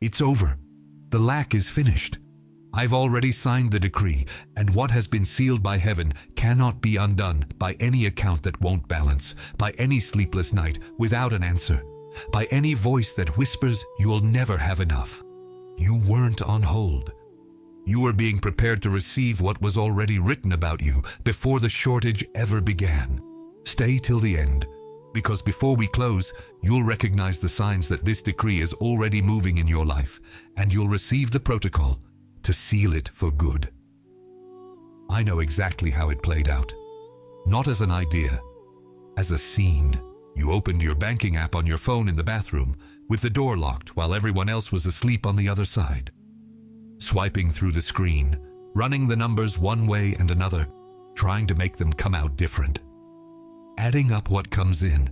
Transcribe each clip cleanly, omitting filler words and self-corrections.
It's over. The lack is finished. I've already signed the decree, and what has been sealed by heaven cannot be undone by any account that won't balance, by any sleepless night without an answer, by any voice that whispers you'll never have enough. You weren't on hold. You were being prepared to receive what was already written about you before the shortage ever began. Stay till the end, because before we close, you'll recognize the signs that this decree is already moving in your life, and you'll receive the protocol to seal it for good. I know exactly how it played out. Not as an idea, as a scene. You opened your banking app on your phone in the bathroom, with the door locked while everyone else was asleep on the other side. Swiping through the screen, running the numbers one way and another, trying to make them come out different. Adding up what comes in,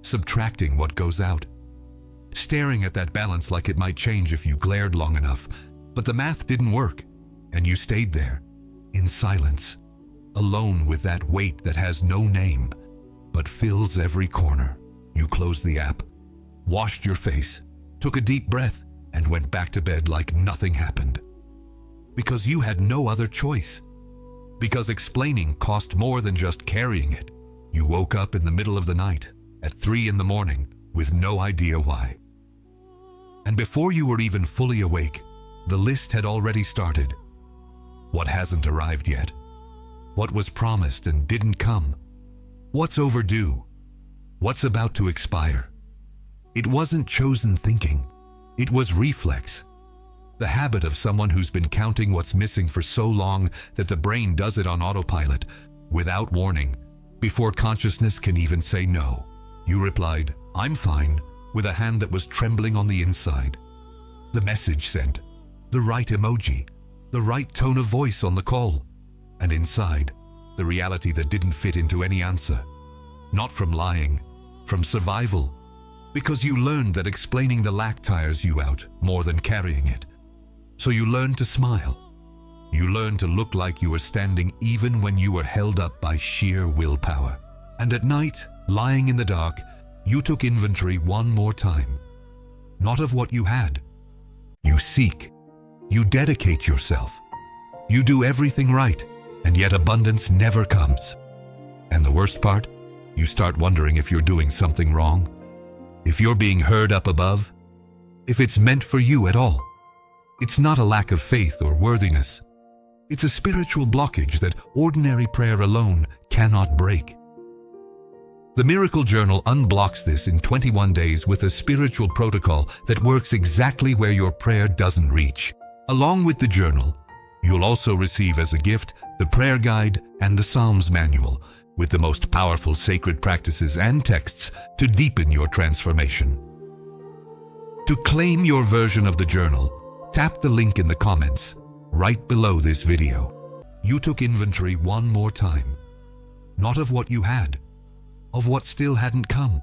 subtracting what goes out. Staring at that balance like it might change if you glared long enough, but the math didn't work, and you stayed there, in silence, alone with that weight that has no name, but fills every corner. You closed the app, washed your face, took a deep breath, and went back to bed like nothing happened. Because you had no other choice. Because explaining cost more than just carrying it. You woke up in the middle of the night, at 3 a.m, with no idea why. And before you were even fully awake, the list had already started. What hasn't arrived yet? What was promised and didn't come? What's overdue? What's about to expire? It wasn't chosen thinking. It was reflex. The habit of someone who's been counting what's missing for so long that the brain does it on autopilot, without warning, before consciousness can even say no. You replied, "I'm fine," with a hand that was trembling on the inside. The message sent, the right emoji, the right tone of voice on the call, and inside, the reality that didn't fit into any answer. Not from lying, from survival, because you learned that explaining the lack tires you out more than carrying it. So you learned to smile. You learned to look like you were standing even when you were held up by sheer willpower. And at night, lying in the dark, you took inventory one more time. Not of what you had. You seek. You dedicate yourself. You do everything right, and yet abundance never comes. And the worst part? You start wondering if you're doing something wrong, if you're being heard up above, if it's meant for you at all. It's not a lack of faith or worthiness. It's a spiritual blockage that ordinary prayer alone cannot break. The Miracle Journal unblocks this in 21 days with a spiritual protocol that works exactly where your prayer doesn't reach. Along with the journal, you'll also receive as a gift the prayer guide and the Psalms manual, with the most powerful sacred practices and texts to deepen your transformation. To claim your version of the journal, tap the link in the comments right below this video. You took inventory one more time, not of what you had, of what still hadn't come,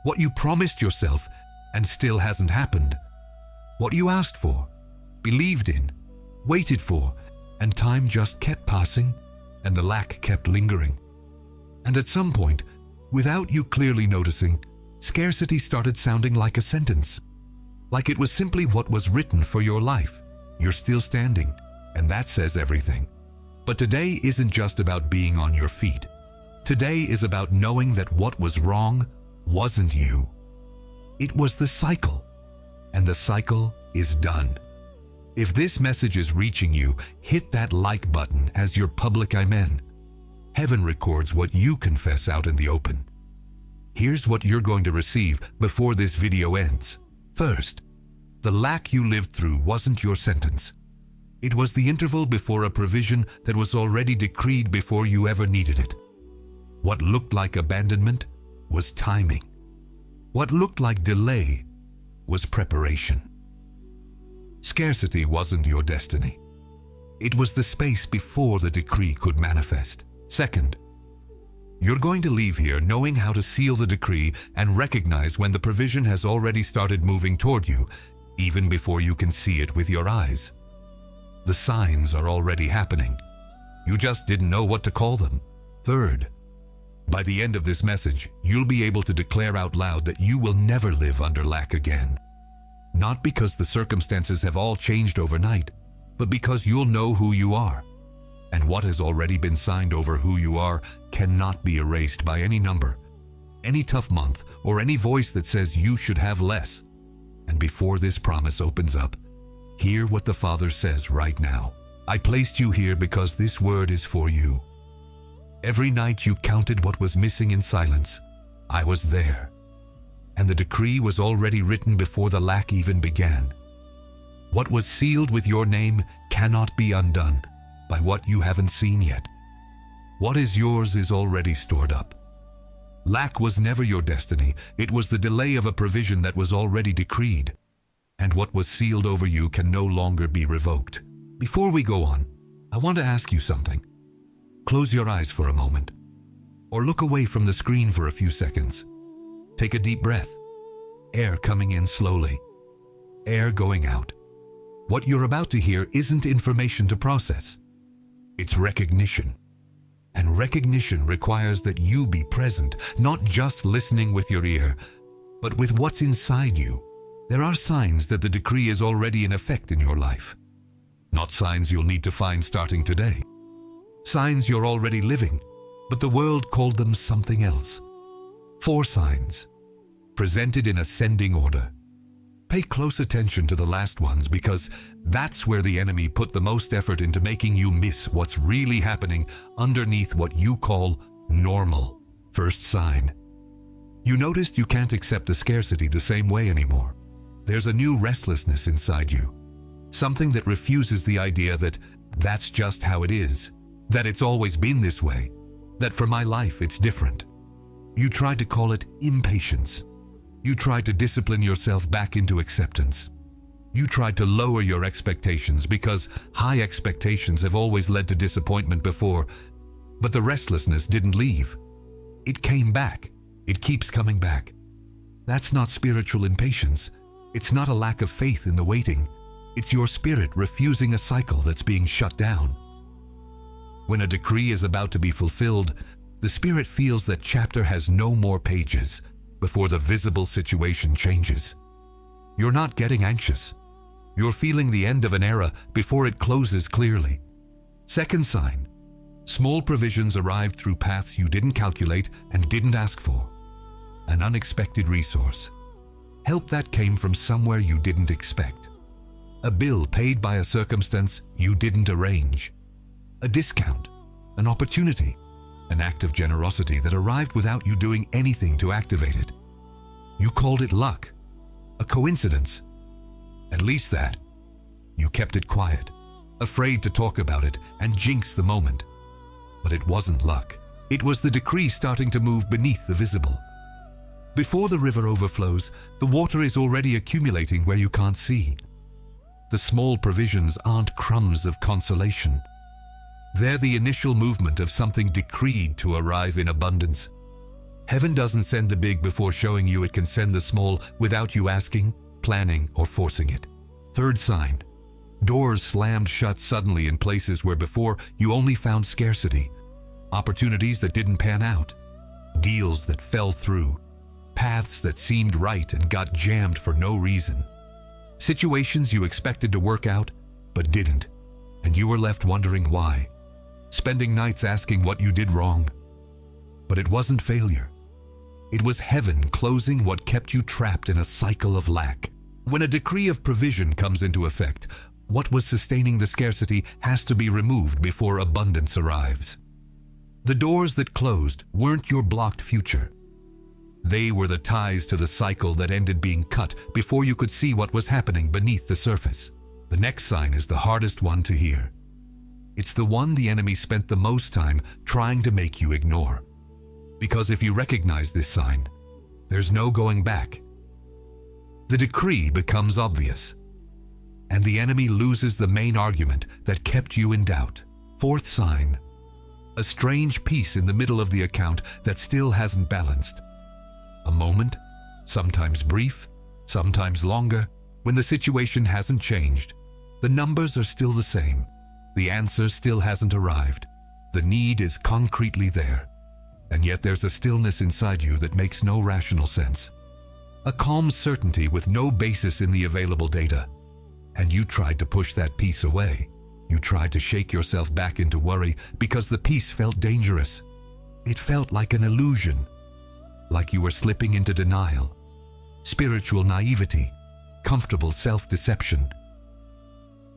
what you promised yourself and still hasn't happened, what you asked for, believed in, waited for, and time just kept passing and the lack kept lingering. And at some point, without you clearly noticing, scarcity started sounding like a sentence. Like it was simply what was written for your life. You're still standing, and that says everything. But today isn't just about being on your feet. Today is about knowing that what was wrong wasn't you. It was the cycle, and the cycle is done. If this message is reaching you, hit that like button as your public amen. Heaven records what you confess out in the open. Here's what you're going to receive before this video ends. First, the lack you lived through wasn't your sentence. It was the interval before a provision that was already decreed before you ever needed it. What looked like abandonment was timing. What looked like delay was preparation. Scarcity wasn't your destiny. It was the space before the decree could manifest. Second, you're going to leave here knowing how to seal the decree and recognize when the provision has already started moving toward you, even before you can see it with your eyes. The signs are already happening. You just didn't know what to call them. Third, by the end of this message, you'll be able to declare out loud that you will never live under lack again. Not because the circumstances have all changed overnight, but because you'll know who you are. And what has already been signed over who you are cannot be erased by any number, any tough month, or any voice that says you should have less. And before this promise opens up, hear what the Father says right now. I placed you here because this word is for you. Every night you counted what was missing in silence. I was there. And the decree was already written before the lack even began. What was sealed with your name cannot be undone by what you haven't seen yet. What is yours is already stored up. Lack was never your destiny. It was the delay of a provision that was already decreed. And what was sealed over you can no longer be revoked. Before we go on, I want to ask you something. Close your eyes for a moment, or look away from the screen for a few seconds. Take a deep breath. Air coming in slowly. Air going out. What you're about to hear isn't information to process. It's recognition. And recognition requires that you be present, not just listening with your ear, but with what's inside you. There are signs that the decree is already in effect in your life. Not signs you'll need to find starting today. Signs you're already living, but the world called them something else. 4 signs, presented in ascending order. Pay close attention to the last ones because that's where the enemy put the most effort into making you miss what's really happening underneath what you call normal. First sign. You noticed you can't accept the scarcity the same way anymore. There's a new restlessness inside you. Something that refuses the idea that that's just how it is, that it's always been this way, that for my life it's different. You tried to call it impatience. You tried to discipline yourself back into acceptance. You tried to lower your expectations because high expectations have always led to disappointment before, but the restlessness didn't leave. It came back. It keeps coming back. That's not spiritual impatience. It's not a lack of faith in the waiting. It's your spirit refusing a cycle that's being shut down. When a decree is about to be fulfilled, the spirit feels that chapter has no more pages before the visible situation changes. You're not getting anxious. You're feeling the end of an era before it closes clearly. Second sign, small provisions arrived through paths you didn't calculate and didn't ask for. An unexpected resource. Help that came from somewhere you didn't expect. A bill paid by a circumstance you didn't arrange. A discount, an opportunity, an act of generosity that arrived without you doing anything to activate it. You called it luck, a coincidence. At least that. You kept it quiet, afraid to talk about it and jinx the moment. But it wasn't luck. It was the decree starting to move beneath the visible. Before the river overflows, the water is already accumulating where you can't see. The small provisions aren't crumbs of consolation. They're the initial movement of something decreed to arrive in abundance. Heaven doesn't send the big before showing you it can send the small without you asking, planning, or forcing it. Third sign. Doors slammed shut suddenly in places where before you only found scarcity. Opportunities that didn't pan out. Deals that fell through. Paths that seemed right and got jammed for no reason. Situations you expected to work out, but didn't. And you were left wondering why. Spending nights asking what you did wrong. But it wasn't failure. It was heaven closing what kept you trapped in a cycle of lack. When a decree of provision comes into effect, what was sustaining the scarcity has to be removed before abundance arrives. The doors that closed weren't your blocked future. They were the ties to the cycle that ended being cut before you could see what was happening beneath the surface. The next sign is the hardest one to hear. It's the one the enemy spent the most time trying to make you ignore. Because if you recognize this sign, there's no going back. The decree becomes obvious, and the enemy loses the main argument that kept you in doubt. Fourth sign, a strange piece in the middle of the account that still hasn't balanced. A moment, sometimes brief, sometimes longer, when the situation hasn't changed. The numbers are still the same. The answer still hasn't arrived. The need is concretely there. And yet there's a stillness inside you that makes no rational sense. a calm certainty with no basis in the available data. And you tried to push that peace away. You tried to shake yourself back into worry because the peace felt dangerous. It felt like an illusion, like you were slipping into denial, spiritual naivety, comfortable self-deception.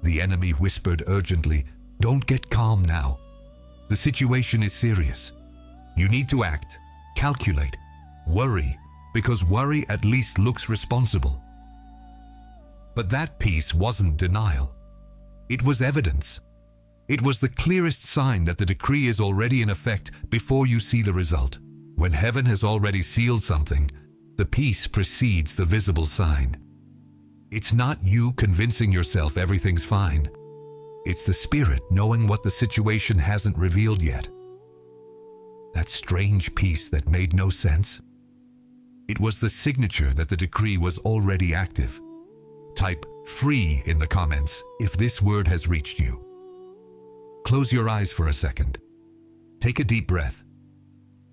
The enemy whispered urgently, "Don't get calm now. The situation is serious. You need to act, calculate, worry, because worry at least looks responsible." But that peace wasn't denial. It was evidence. It was the clearest sign that the decree is already in effect before you see the result. When heaven has already sealed something, the peace precedes the visible sign. It's not you convincing yourself everything's fine. It's the Spirit knowing what the situation hasn't revealed yet. That strange peace that made no sense. It was the signature that the decree was already active. Type "free" in the comments if this word has reached you. Close your eyes for a second. Take a deep breath.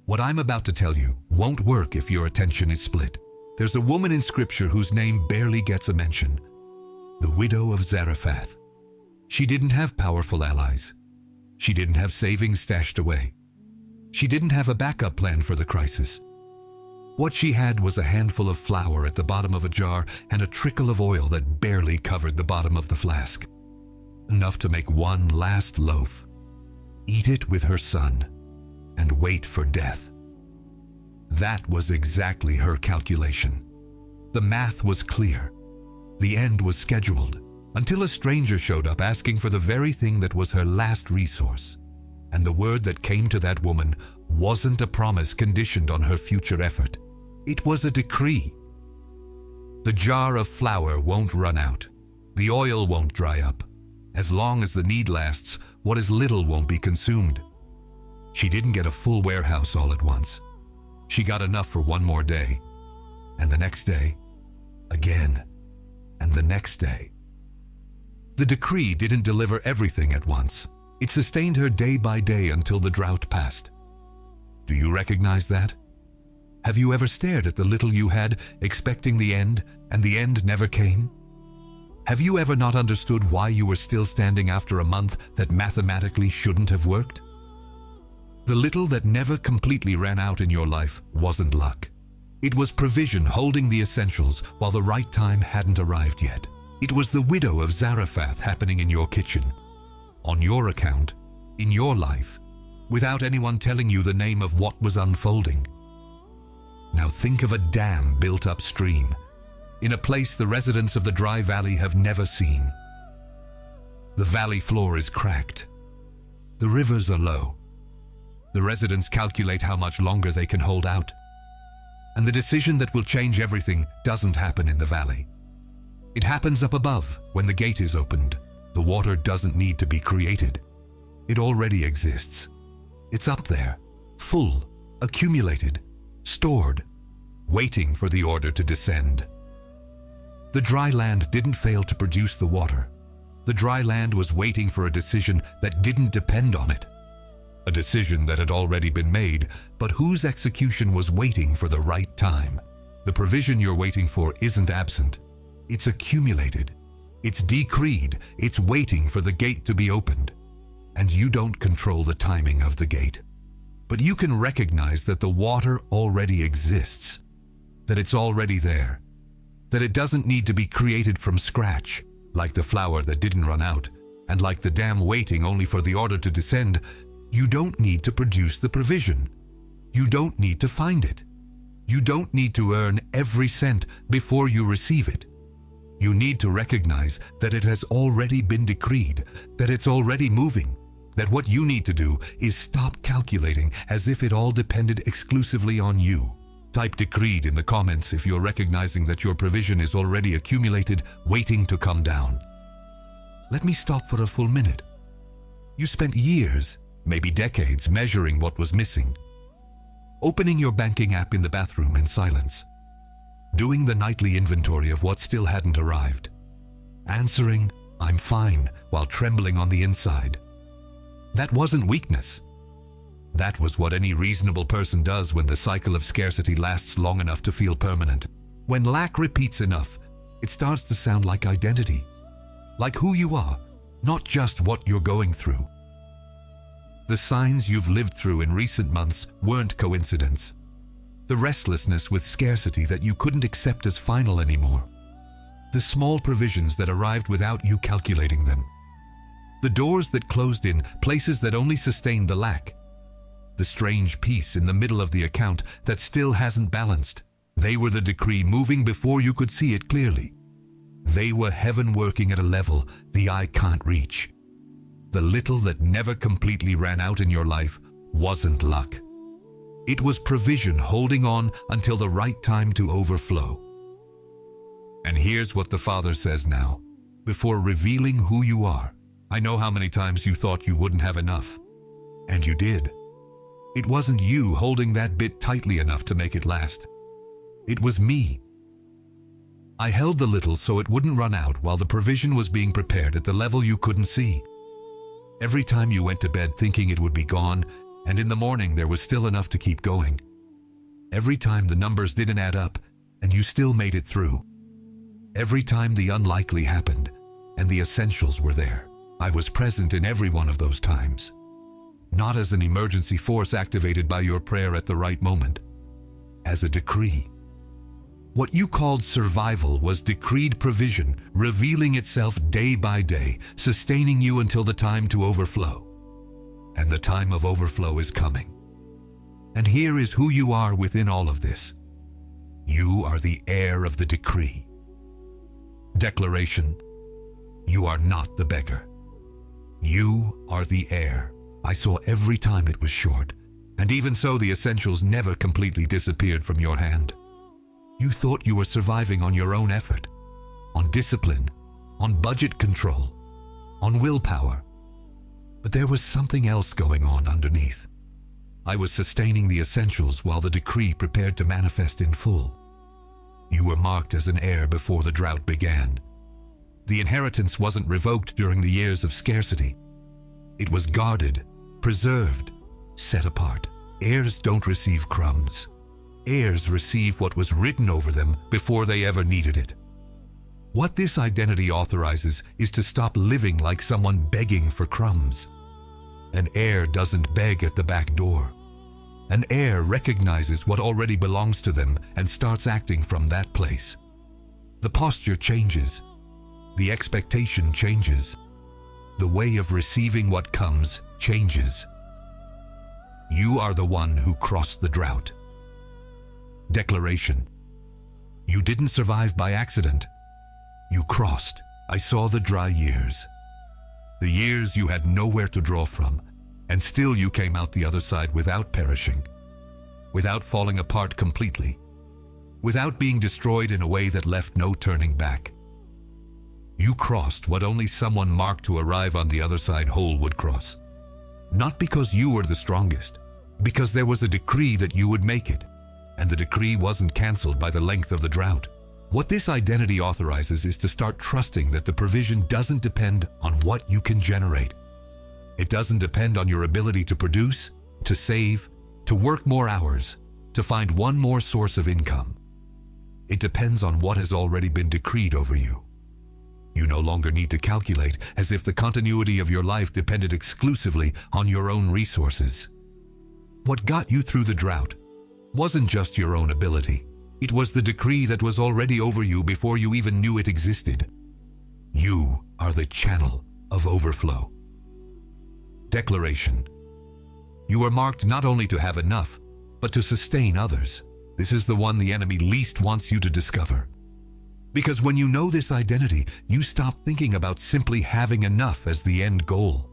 What I'm about to tell you won't work if your attention is split. There's a woman in Scripture whose name barely gets a mention. The widow of Zarephath. She didn't have powerful allies. She didn't have savings stashed away. She didn't have a backup plan for the crisis. What she had was a handful of flour at the bottom of a jar and a trickle of oil that barely covered the bottom of the flask. Enough to make one last loaf, eat it with her son, and wait for death. That was exactly her calculation. The math was clear. The end was scheduled, until a stranger showed up asking for the very thing that was her last resource. And the word that came to that woman wasn't a promise conditioned on her future effort. It was a decree. The jar of flour won't run out. The oil won't dry up. As long as the need lasts, what is little won't be consumed. She didn't get a full warehouse all at once. She got enough for one more day, and the next day, again, and the next day. The decree didn't deliver everything at once. It sustained her day by day until the drought passed. Do you recognize that? Have you ever stared at the little you had, expecting the end, and the end never came? Have you ever not understood why you were still standing after a month that mathematically shouldn't have worked? The little that never completely ran out in your life wasn't luck. It was provision holding the essentials while the right time hadn't arrived yet. It was the widow of Zarephath happening in your kitchen, on your account, in your life, without anyone telling you the name of what was unfolding. Now think of a dam built upstream, in a place the residents of the dry valley have never seen. The valley floor is cracked. The rivers are low. The residents calculate how much longer they can hold out. And the decision that will change everything doesn't happen in the valley. It happens up above when the gate is opened. The water doesn't need to be created. It already exists. It's up there, full, accumulated, stored, waiting for the order to descend. The dry land didn't fail to produce the water. The dry land was waiting for a decision that didn't depend on it. A decision that had already been made, but whose execution was waiting for the right time. The provision you're waiting for isn't absent. It's accumulated. It's decreed. It's waiting for the gate to be opened. And you don't control the timing of the gate. But you can recognize that the water already exists, that it's already there, that it doesn't need to be created from scratch, like the flour that didn't run out, and like the dam waiting only for the order to descend. You don't need to produce the provision. You don't need to find it. You don't need to earn every cent before you receive it. You need to recognize that it has already been decreed, that it's already moving, that what you need to do is stop calculating as if it all depended exclusively on you. Type "decreed" in the comments if you're recognizing that your provision is already accumulated, waiting to come down. Let me stop for a full minute. You spent years, maybe decades, measuring what was missing. Opening your banking app in the bathroom in silence. Doing the nightly inventory of what still hadn't arrived. Answering, "I'm fine," while trembling on the inside. That wasn't weakness. That was what any reasonable person does when the cycle of scarcity lasts long enough to feel permanent. When lack repeats enough, it starts to sound like identity, like who you are, not just what you're going through. The signs you've lived through in recent months weren't coincidence. The restlessness with scarcity that you couldn't accept as final anymore. The small provisions that arrived without you calculating them. The doors that closed in places that only sustained the lack. The strange peace in the middle of the account that still hasn't balanced. They were the decree moving before you could see it clearly. They were heaven working at a level the eye can't reach. The little that never completely ran out in your life wasn't luck. It was provision holding on until the right time to overflow. And here's what the Father says now, before revealing who you are. I know how many times you thought you wouldn't have enough. And you did. It wasn't you holding that bit tightly enough to make it last. It was me. I held the little so it wouldn't run out while the provision was being prepared at the level you couldn't see. Every time you went to bed thinking it would be gone, and in the morning there was still enough to keep going. Every time the numbers didn't add up, and you still made it through. Every time the unlikely happened, and the essentials were there. I was present in every one of those times. Not as an emergency force activated by your prayer at the right moment, as a decree. What you called survival was decreed provision, revealing itself day by day, sustaining you until the time to overflow. And the time of overflow is coming. And here is who you are within all of this. You are the heir of the decree. Declaration: you are not the beggar. You are the heir. I saw every time it was short, and even so the essentials never completely disappeared from your hand. You thought you were surviving on your own effort, on discipline, on budget control, on willpower. But there was something else going on underneath. I was sustaining the essentials while the decree prepared to manifest in full. You were marked as an heir before the drought began. The inheritance wasn't revoked during the years of scarcity. It was guarded, preserved, set apart. Heirs don't receive crumbs. Heirs receive what was written over them before they ever needed it. What this identity authorizes is to stop living like someone begging for crumbs. An heir doesn't beg at the back door. An heir recognizes what already belongs to them and starts acting from that place. The posture changes. The expectation changes. The way of receiving what comes changes. You are the one who crossed the drought. Declaration: you didn't survive by accident. You crossed. I saw the dry years. The years you had nowhere to draw from, and still you came out the other side without perishing, without falling apart completely, without being destroyed in a way that left no turning back. You crossed what only someone marked to arrive on the other side whole would cross. Not because you were the strongest, because there was a decree that you would make it, and the decree wasn't canceled by the length of the drought. What this identity authorizes is to start trusting that the provision doesn't depend on what you can generate. It doesn't depend on your ability to produce, to save, to work more hours, to find one more source of income. It depends on what has already been decreed over you. You no longer need to calculate as if the continuity of your life depended exclusively on your own resources. What got you through the drought wasn't just your own ability. It was the decree that was already over you before you even knew it existed. You are the channel of overflow. Declaration: you are marked not only to have enough, but to sustain others. This is the one the enemy least wants you to discover. Because when you know this identity, you stop thinking about simply having enough as the end goal.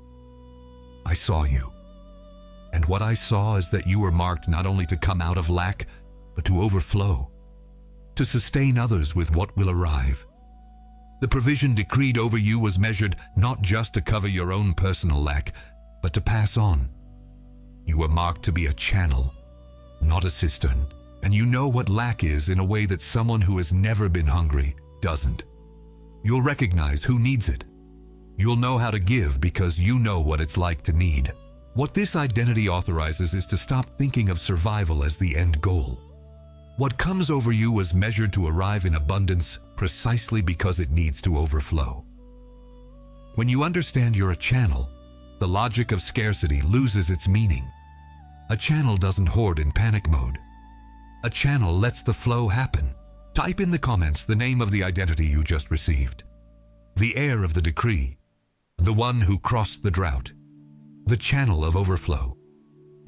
I saw you. And what I saw is that you were marked not only to come out of lack, but to overflow, to sustain others with what will arrive. The provision decreed over you was measured not just to cover your own personal lack, but to pass on. You were marked to be a channel, not a cistern. And you know what lack is in a way that someone who has never been hungry doesn't. You'll recognize who needs it. You'll know how to give because you know what it's like to need. What this identity authorizes is to stop thinking of survival as the end goal. What comes over you was measured to arrive in abundance precisely because it needs to overflow. When you understand you're a channel, the logic of scarcity loses its meaning. A channel doesn't hoard in panic mode. A channel lets the flow happen. Type in the comments the name of the identity you just received. The heir of the decree. The one who crossed the drought. The channel of overflow.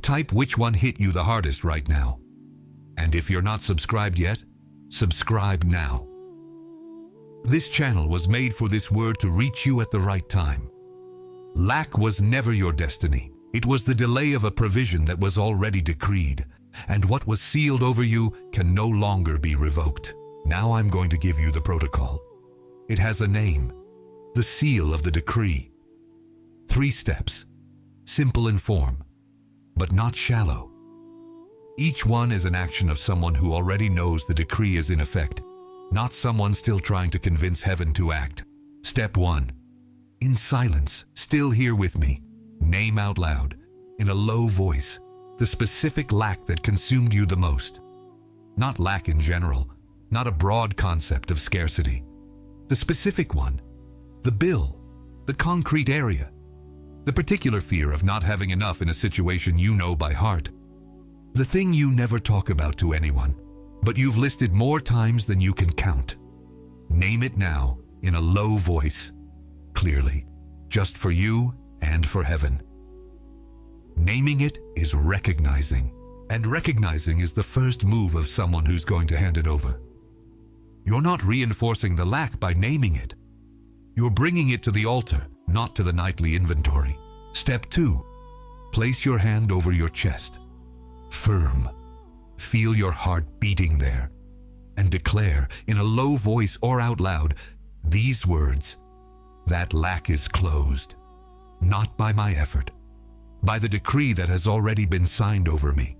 Type which one hit you the hardest right now. And if you're not subscribed yet, subscribe now. This channel was made for this word to reach you at the right time. Lack was never your destiny. It was the delay of a provision that was already decreed, and what was sealed over you can no longer be revoked. Now I'm going to give you the protocol. It has a name, the seal of the decree. 3 steps, simple in form, but not shallow. Each one is an action of someone who already knows the decree is in effect, not someone still trying to convince heaven to act. Step 1. In silence, still here with me, name out loud, in a low voice, the specific lack that consumed you the most. Not lack in general, not a broad concept of scarcity. The specific one, the bill, the concrete area, the particular fear of not having enough in a situation you know by heart. The thing you never talk about to anyone, but you've listed more times than you can count. Name it now in a low voice, clearly, just for you and for heaven. Naming it is recognizing, and recognizing is the first move of someone who's going to hand it over. You're not reinforcing the lack by naming it. You're bringing it to the altar, not to the nightly inventory. Step 2. Place your hand over your chest. Firm. Feel your heart beating there. And declare, in a low voice or out loud, these words: that lack is closed. Not by my effort, by the decree that has already been signed over me.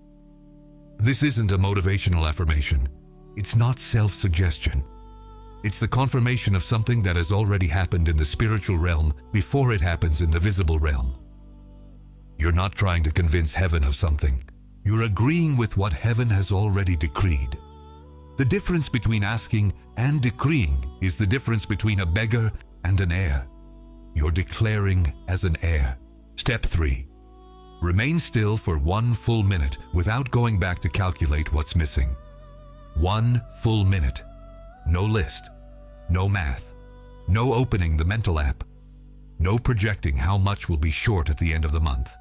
This isn't a motivational affirmation. It's not self-suggestion. It's the confirmation of something that has already happened in the spiritual realm before it happens in the visible realm. You're not trying to convince heaven of something. You're agreeing with what heaven has already decreed. The difference between asking and decreeing is the difference between a beggar and an heir. You're declaring as an heir. Step 3. Remain still for 1 full minute without going back to calculate what's missing. 1 full minute. No list. No math. No opening the mental app. No projecting how much will be short at the end of the month.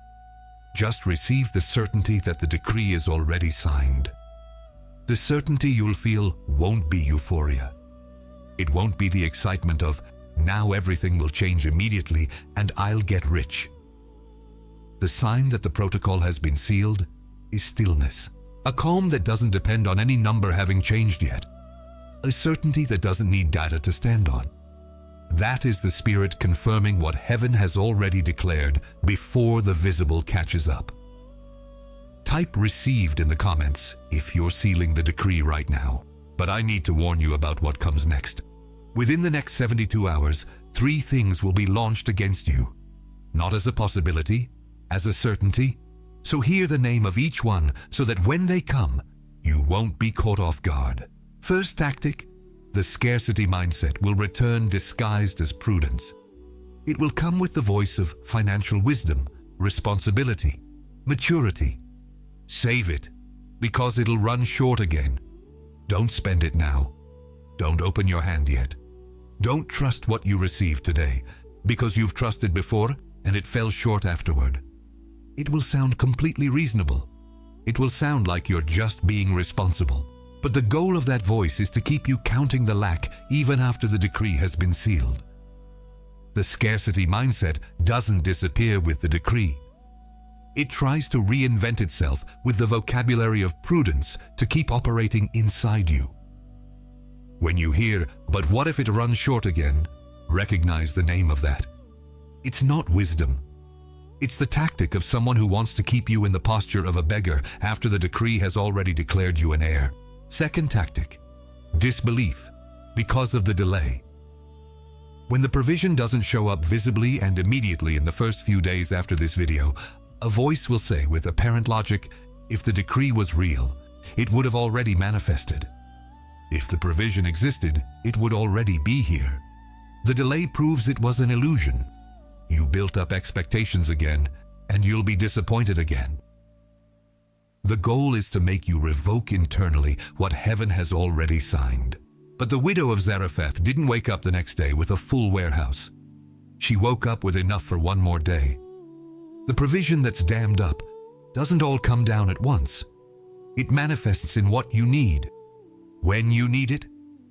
Just receive the certainty that the decree is already signed. The certainty you'll feel won't be euphoria. It won't be the excitement of, now everything will change immediately and I'll get rich. The sign that the protocol has been sealed is stillness. A calm that doesn't depend on any number having changed yet. A certainty that doesn't need data to stand on. That is the Spirit confirming what heaven has already declared before the visible catches up. Type received in the comments if you're sealing the decree right now. But I need to warn you about what comes next. Within the next 72 hours, 3 things will be launched against you. Not as a possibility, as a certainty. So hear the name of each one so that when they come, you won't be caught off guard. First tactic, the scarcity mindset will return disguised as prudence. It will come with the voice of financial wisdom, responsibility, maturity. Save it, because it'll run short again. Don't spend it now. Don't open your hand yet. Don't trust what you received today, because you've trusted before and it fell short afterward. It will sound completely reasonable. It will sound like you're just being responsible. But the goal of that voice is to keep you counting the lack even after the decree has been sealed. The scarcity mindset doesn't disappear with the decree. It tries to reinvent itself with the vocabulary of prudence to keep operating inside you. When you hear, "But what if it runs short again?" recognize the name of that. It's not wisdom. It's the tactic of someone who wants to keep you in the posture of a beggar after the decree has already declared you an heir. Second tactic, disbelief, because of the delay. When the provision doesn't show up visibly and immediately in the first few days after this video, a voice will say with apparent logic, if the decree was real, It would have already manifested. If the provision existed, it would already be here. The delay proves it was an illusion. You built up expectations again, and you'll be disappointed again. The goal is to make you revoke internally what heaven has already signed. But the widow of Zarephath didn't wake up the next day with a full warehouse. She woke up with enough for one more day. The provision that's dammed up doesn't all come down at once. It manifests in what you need, when you need it,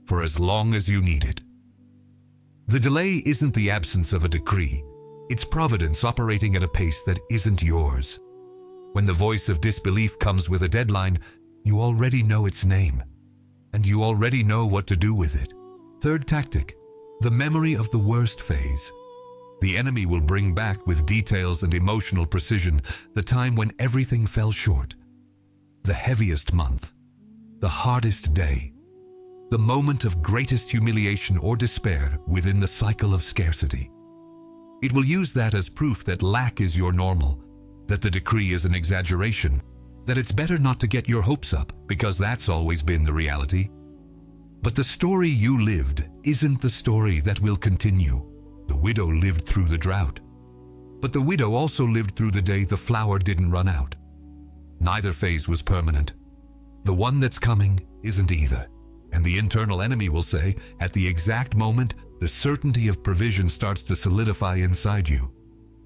for as long as you need it. The delay isn't the absence of a decree. It's providence operating at a pace that isn't yours. When the voice of disbelief comes with a deadline, you already know its name, and you already know what to do with it. Third tactic, the memory of the worst phase. The enemy will bring back with details and emotional precision the time when everything fell short. The heaviest month, the hardest day, the moment of greatest humiliation or despair within the cycle of scarcity. It will use that as proof that lack is your normal, that the decree is an exaggeration, that it's better not to get your hopes up because that's always been the reality. But the story you lived isn't the story that will continue. The widow lived through the drought, but the widow also lived through the day the flour didn't run out. Neither phase was permanent. The one that's coming isn't either. And the internal enemy will say, at the exact moment the certainty of provision starts to solidify inside you,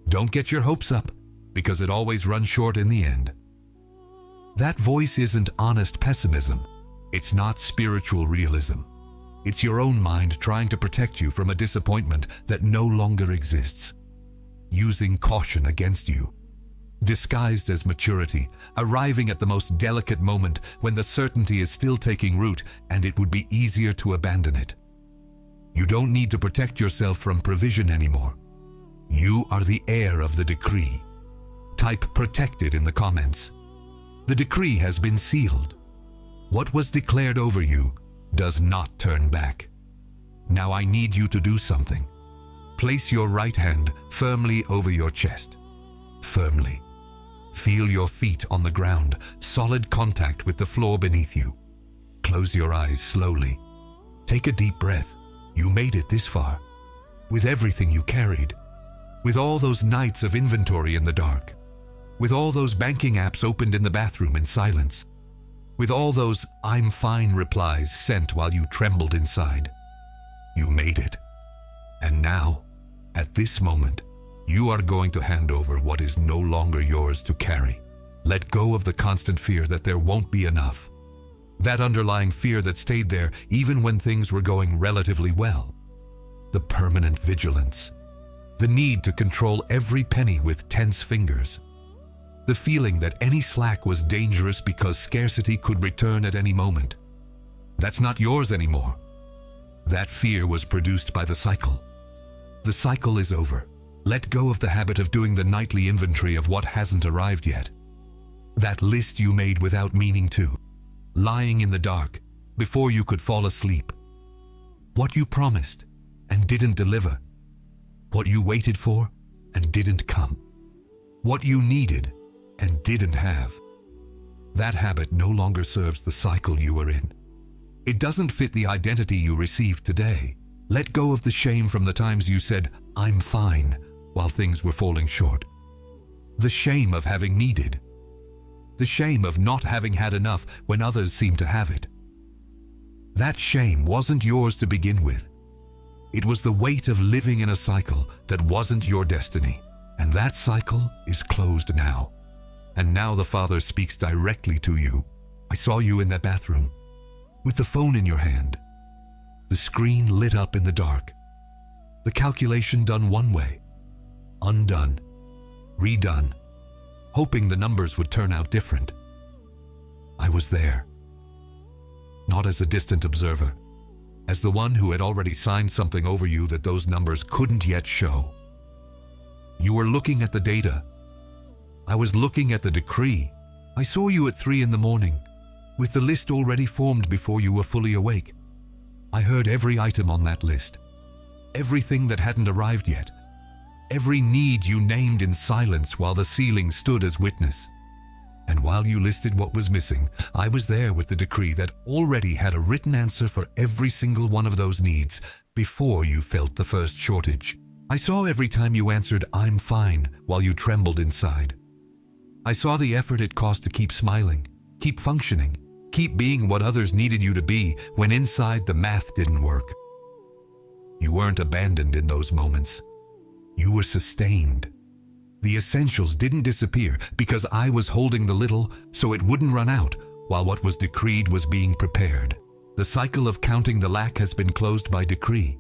don't get your hopes up, because it always runs short in the end. That voice isn't honest pessimism. It's not spiritual realism. It's your own mind trying to protect you from a disappointment that no longer exists, using caution against you. Disguised as maturity, arriving at the most delicate moment when the certainty is still taking root and it would be easier to abandon it. You don't need to protect yourself from provision anymore. You are the heir of the decree. Type protected in the comments. The decree has been sealed. What was declared over you does not turn back. Now I need you to do something. Place your right hand firmly over your chest. Firmly. Feel your feet on the ground, solid contact with the floor beneath you. Close your eyes slowly. Take a deep breath. You made it this far. With everything you carried. With all those nights of inventory in the dark. With all those banking apps opened in the bathroom in silence. With all those "I'm fine" replies sent while you trembled inside. You made it. And now, at this moment, you are going to hand over what is no longer yours to carry. Let go of the constant fear that there won't be enough. That underlying fear that stayed there even when things were going relatively well. The permanent vigilance. The need to control every penny with tense fingers. The feeling that any slack was dangerous because scarcity could return at any moment. That's not yours anymore. That fear was produced by the cycle. The cycle is over. Let go of the habit of doing the nightly inventory of what hasn't arrived yet. That list you made without meaning to. Lying in the dark, before you could fall asleep. What you promised and didn't deliver. What you waited for and didn't come. What you needed and didn't have. That habit no longer serves the cycle you were in. It doesn't fit the identity you received today. Let go of the shame from the times you said, "I'm fine," while things were falling short. The shame of having needed. The shame of not having had enough when others seemed to have it. That shame wasn't yours to begin with. It was the weight of living in a cycle that wasn't your destiny, and that cycle is closed now. And now the Father speaks directly to you. I saw you in that bathroom, with the phone in your hand, the screen lit up in the dark, the calculation done one way, undone, redone, hoping the numbers would turn out different. I was there, not as a distant observer, as the one who had already signed something over you that those numbers couldn't yet show. You were looking at the data. I was looking at the decree. I saw you at 3 a.m, with the list already formed before you were fully awake. I heard every item on that list, everything that hadn't arrived yet, every need you named in silence while the ceiling stood as witness. And while you listed what was missing, I was there with the decree that already had a written answer for every single one of those needs before you felt the first shortage. I saw every time you answered, "I'm fine," while you trembled inside. I saw the effort it cost to keep smiling, keep functioning, keep being what others needed you to be when inside the math didn't work. You weren't abandoned in those moments. You were sustained. The essentials didn't disappear because I was holding the little so it wouldn't run out while what was decreed was being prepared. The cycle of counting the lack has been closed by decree.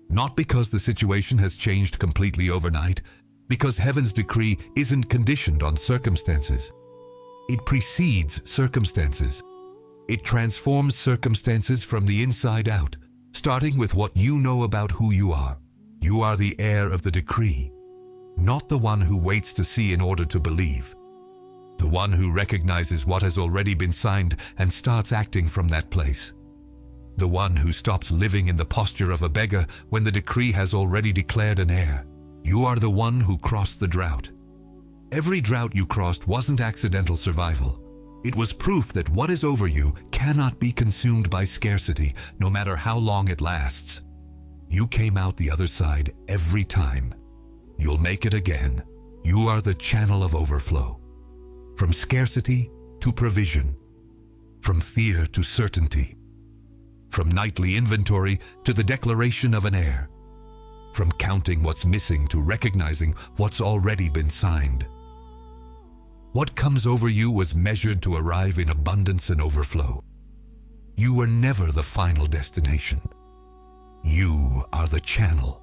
Not because the situation has changed completely overnight, because heaven's decree isn't conditioned on circumstances. It precedes circumstances. It transforms circumstances from the inside out, starting with what you know about who you are. You are the heir of the decree, not the one who waits to see in order to believe. The one who recognizes what has already been signed and starts acting from that place. The one who stops living in the posture of a beggar when the decree has already declared an heir. You are the one who crossed the drought. Every drought you crossed wasn't accidental survival. It was proof that what is over you cannot be consumed by scarcity, no matter how long it lasts. You came out the other side every time. You'll make it again. You are the channel of overflow. From scarcity to provision. From fear to certainty. From nightly inventory to the declaration of an heir. From counting what's missing to recognizing what's already been signed. What comes over you was measured to arrive in abundance and overflow. You were never the final destination. You are the channel.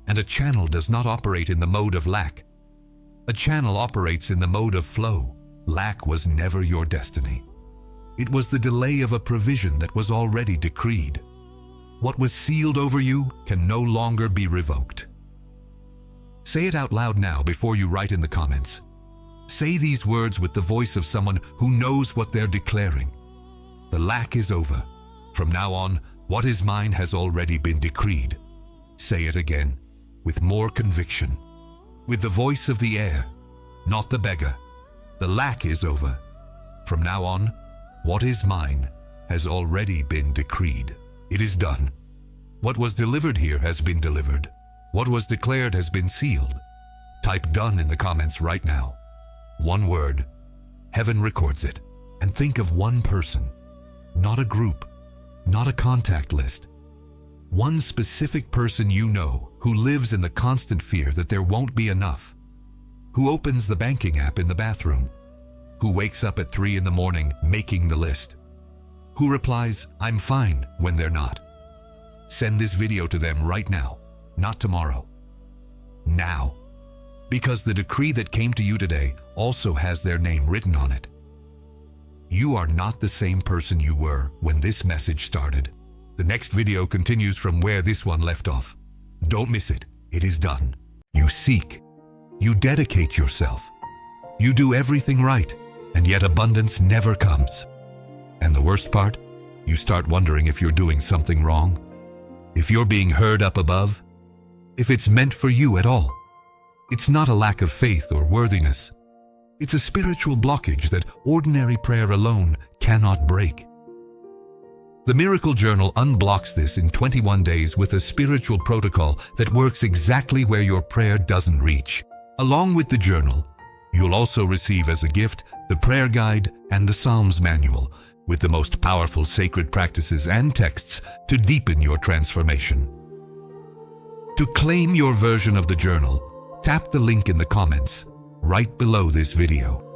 And a channel does not operate in the mode of lack. A channel operates in the mode of flow. Lack was never your destiny. It was the delay of a provision that was already decreed. What was sealed over you can no longer be revoked. Say it out loud now before you write in the comments. Say these words with the voice of someone who knows what they're declaring. The lack is over. From now on, what is mine has already been decreed. Say it again, with more conviction, with the voice of the heir, not the beggar. The lack is over. From now on, what is mine has already been decreed. It is done. What was delivered here has been delivered. What was declared has been sealed. Type "done" in the comments right now. One word. Heaven records it. And think of one person, not a group, not a contact list. One specific person you know who lives in the constant fear that there won't be enough, who opens the banking app in the bathroom, who wakes up at 3 a.m. making the list, who replies, "I'm fine," when they're not. Send this video to them right now, not tomorrow. Now. Because the decree that came to you today also has their name written on it. You are not the same person you were when this message started. The next video continues from where this one left off. Don't miss it. It is done. You seek. You dedicate yourself. You do everything right, and yet abundance never comes. And the worst part? You start wondering if you're doing something wrong, if you're being heard up above, if it's meant for you at all. It's not a lack of faith or worthiness. It's a spiritual blockage that ordinary prayer alone cannot break. The Miracle Journal unblocks this in 21 days with a spiritual protocol that works exactly where your prayer doesn't reach. Along with the journal, you'll also receive as a gift the prayer guide and the Psalms manual with the most powerful sacred practices and texts to deepen your transformation. To claim your version of the journal, tap the link in the comments right below this video.